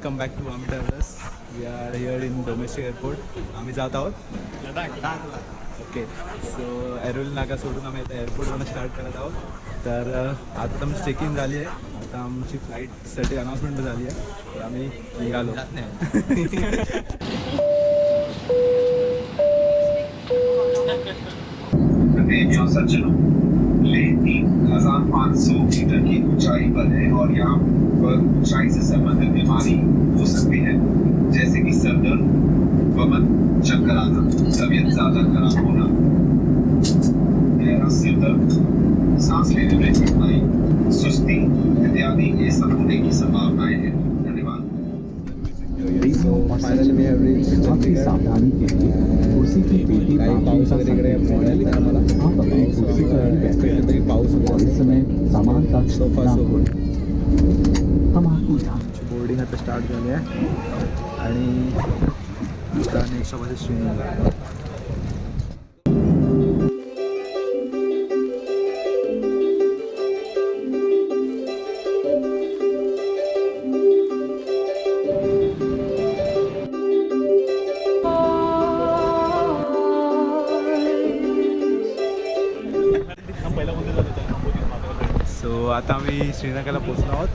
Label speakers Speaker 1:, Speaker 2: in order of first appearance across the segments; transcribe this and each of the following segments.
Speaker 1: Welcome back to AamhiTraveller. We are here in domestic airport. आम्ही जात आहोत लडाखला. ओके, सो ऐरोली नाका सोडून आम्ही आता एअरपोर्टवरून स्टार्ट करत आहोत. तर आता आमची चेकिंग झाली आहे. आता आमची फ्लाईटसाठी अनाऊन्समेंट झाली आहे, तर आम्ही निघालो.
Speaker 2: लेह 3,500 मीटर की ऊंचाई पर है और यहाँ पर ऊंचाई से संबंधित बीमारी हो सकती है, जैसे कि सर दर्द, वमन, चक्कर आना, तबीयत ज्यादा खराब होना, गहरा सिर दर्द, सांस लेने में कठिनाई, सुस्ती इत्यादि ये सब होने की संभावनाएं हैं. धन्यवाद.
Speaker 3: आपकी सावधानी के लिए कुर्सी की पेटी
Speaker 1: पाऊस वगैरे पाऊस
Speaker 3: और इस समय सामान का
Speaker 1: सोफा
Speaker 3: हम आपको
Speaker 1: बोर्डिंग आता स्टार्ट झाली आहे आणि आता नेक्स्ट स्टॉप आहे श्रीनगर. सो आता आम्ही श्रीनगरला पोचलो आहोत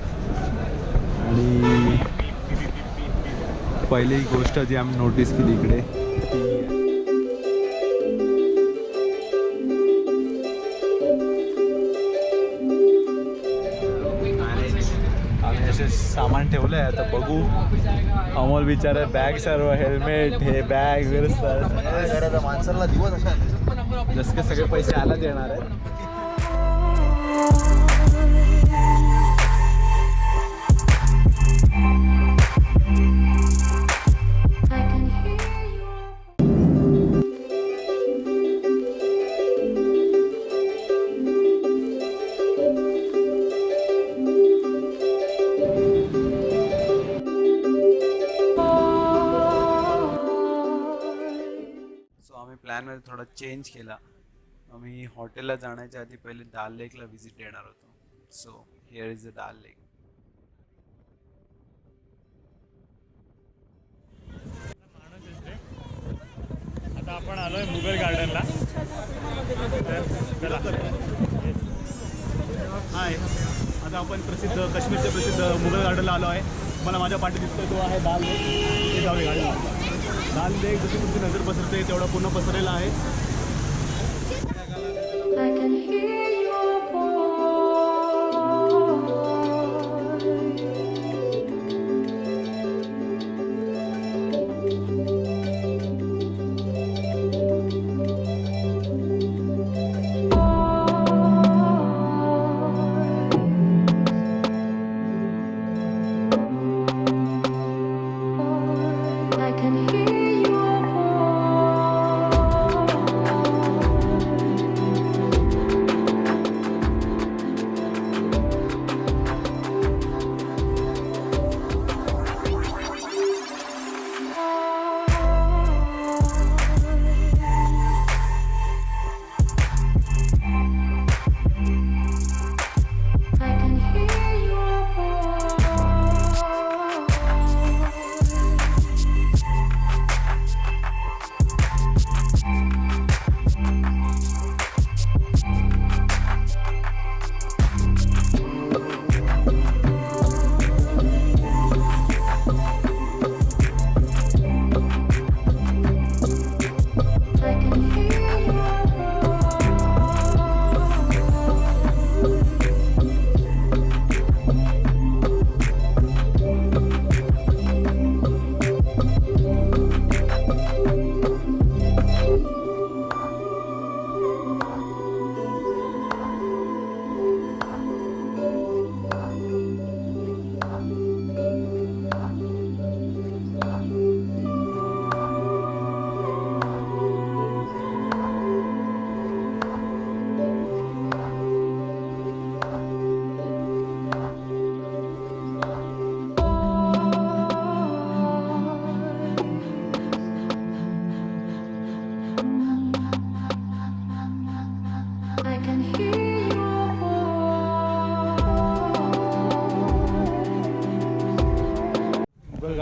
Speaker 1: आणि पहिली गोष्ट जी आम्ही नोटीस केली इकडे आम्ही असे सामान ठेवलं आहे. आता बघू. अमोल बिचारा बॅग सर्व हेल्मेट हे बॅग वगैरे माणसाला दिवस असा जसं की सगळे पैसे आला देणार आहेत. प्लॅनमध्ये थोडा चेंज केला. आम्ही हॉटेलला जाण्याच्या आधी पहिले दाल लेकला व्हिजिट देणार होतो. So here is the dal lake.
Speaker 4: आता आपण आलोय मुघल गार्डनला. हाय, आता आपण काश्मीरचे प्रसिद्ध मुघल गार्डनला आलो आहे. मला माझ्या पाठी दिसतोय तो आहे दाल लेक. हे जाऊया गार्डन. दाल लेक जशी तुमची नजर पसरते तेवढा पूर्ण पसरलेला आहे.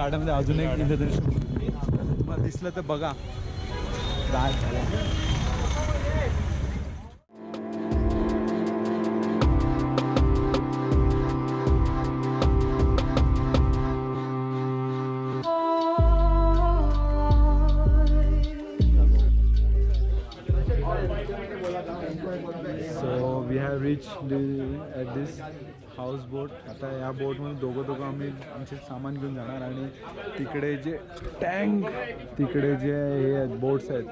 Speaker 1: गार्डनमध्ये अजून एक इंद्रधनुष्य तुम्हाला दिसलं तर बघा. गार्ड झाला. So we have reached at this houseboat. आता या बोटमध्ये दोघं आम्ही आमचे सामान घेऊन जाणार आणि तिकडे जे टँक तिकडे जे हे आहेत बोट्स आहेत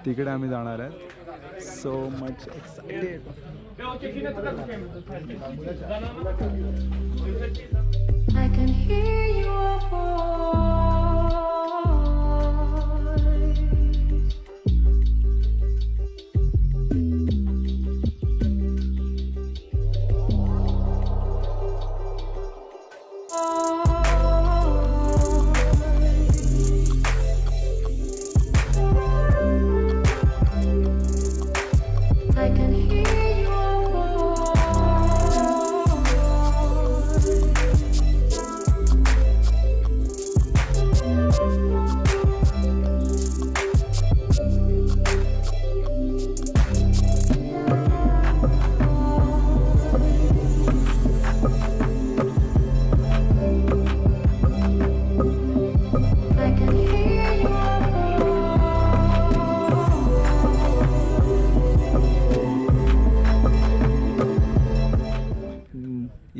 Speaker 1: तिकडे आम्ही जाणार आहेत. So much excited.
Speaker 5: I can hear your voice. I can hear your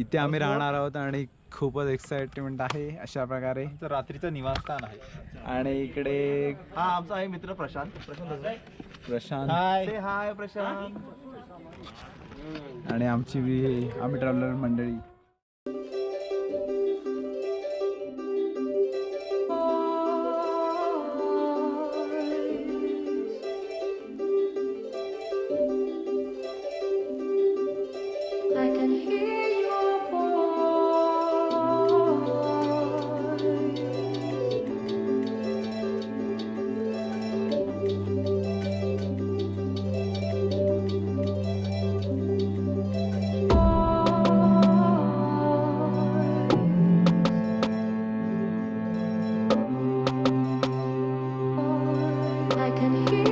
Speaker 1: इथे आम्ही राहणार आहोत आणि खूपच एक्साइटमेंट आहे अशा प्रकारे.
Speaker 6: रात्रीचं निवासस्थान आहे.
Speaker 1: आणि इकडे
Speaker 6: हा आमचा आहे मित्र प्रशांत.
Speaker 1: प्रशांत
Speaker 6: हाय प्रशांत.
Speaker 1: आणि आमची आम्ही ट्रॅव्हलर मंडळी.
Speaker 5: I can hear your voice. I can hear your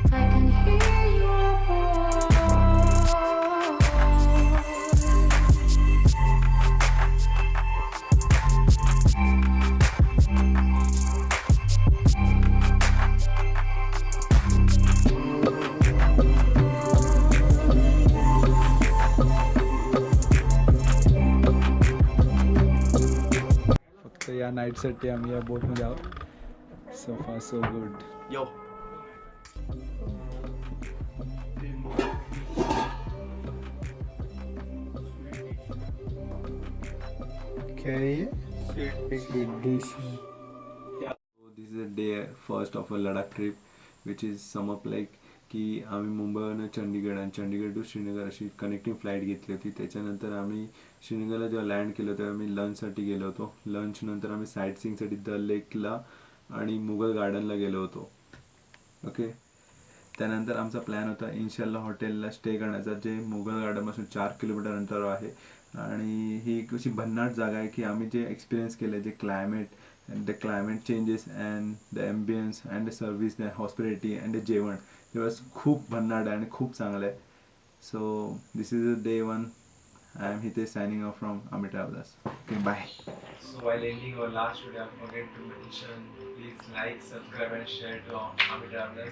Speaker 5: I can hear your voice.
Speaker 1: फक्त या नाईटसाठी आम्ही या बोटमध्ये आहोत. So far so good.
Speaker 6: Yo
Speaker 1: Okay. This is a day first of a Ladakh trip, which is sum up like की आम्ही मुंबईवरून चंदीगड आणि चंदीगड टू श्रीनगर अशी कनेक्टिंग फ्लाईट घेतली होती. त्याच्यानंतर आम्ही श्रीनगरला जेव्हा लँड केलं तेव्हा आम्ही लंचसाठी गेलो होतो. लंच नंतर आम्ही साईट सीइंगसाठी दल लेकला आणि मुघल गार्डनला गेलो होतो. ओके. त्यानंतर आमचा प्लॅन होता इन्शाल्ला हॉटेलला स्टे करण्याचा, जे मुघल गार्डनपासून 4 किलोमीटर अंतरावर आहे. आणि ही एक अशी भन्नाट जागा आहे की आम्ही जे एक्सपिरियन्स केलं, जे climate changes and the ambience and the service, the hospitality and the जेवण, हे बस खूप भन्नाट आहे आणि खूप चांगलं आहे. So this is a day 1. I am Hitesh signing off from AamhiTraveller. Okay, bye.
Speaker 2: So while ending our last video, I forget to mention, please like, subscribe and share to AamhiTraveller.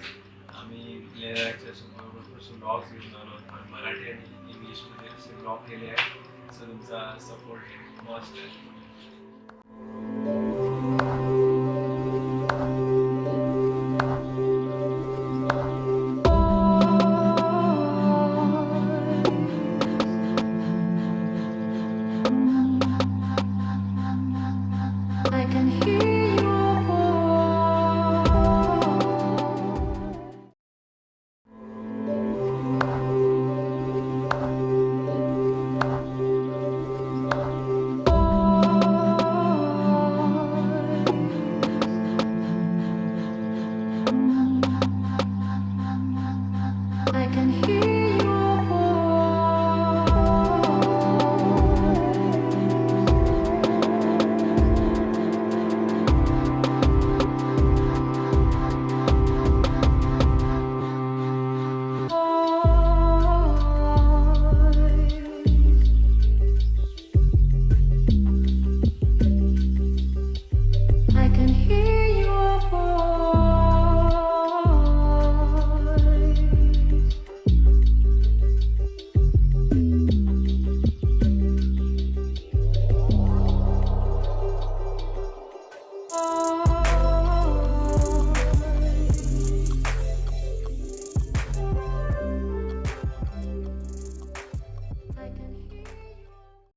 Speaker 2: आम्ही लेडाखच्या भरपूर blogs घेऊन आलो आणि मराठी आणि इंग्लिशमध्ये असे blog केले आहेत. सो तुमचा सपोर्ट मस्ट आहे.